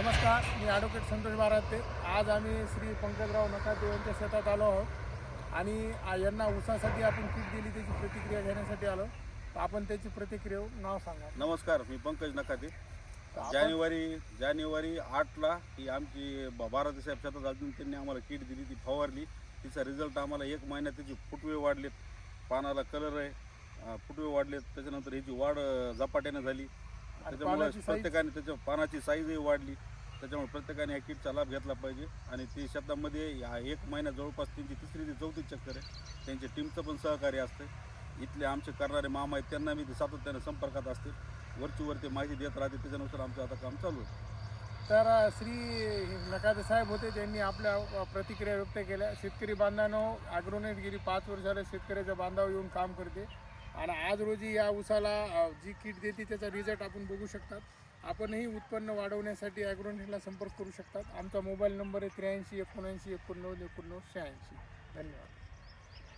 नमस्कार, मी ॲडव्होकेट संतोष बाराते. आज आम्ही श्री पंकजराव नकाते यांच्या शेतात आलो आहोत आणि यांना ऊसासाठी आपण किट दिली त्याची प्रतिक्रिया घेण्यासाठी आलो. तर आपण त्याची प्रतिक्रिया नाव सांगा. नमस्कार, मी पंकज नकाते. जानेवारी 8ला ही आमची बाराते साहेब शेतात अजून त्यांनी आम्हाला किट दिली, ती फवारली. तिचा रिझल्ट आम्हाला 1 महिन्यात त्याचे फुटवे वाढलेत, पानाला कलर आहे, फुटवे वाढलेत. त्याच्यानंतर ह्याची वाढ झपाट्याने झाली. त्याच्यामुळे प्रत्येकाने त्याच्या पानाची साईजही वाढली. त्याच्यामुळे प्रत्येकाने या किटचा लाभ घेतला पाहिजे. आणि ते शेतामध्ये 1 महिन्यात जवळपास त्यांची 3री ते 4थी चक्कर आहे. त्यांच्या टीमचं पण सहकार्य असतं. इथले आमचे करणारे मामा आहेत, त्यांना मी सातत्याने संपर्कात असते, वरती माहिती देत राहते. त्याच्यानुसार आमचं आता काम चालू आहे. तर श्री नकाते साहेब होते, त्यांनी आपल्या प्रतिक्रिया व्यक्त केल्या. शेतकरी बांधवांनो, ॲग्रोनेट गेली 5 वर्ष झाले शेतकऱ्याच्या बांधावर येऊन काम करते आणि आज रोजी या ऊसाला जी किट देते त्याचा रिझल्ट आपण बघू शकतात. आपणही उत्पन्न वाढवण्यासाठी ॲग्रोनेटला संपर्क करू शकतात. आमचा मोबाईल नंबर आहे 83 79 89 89 86. धन्यवाद.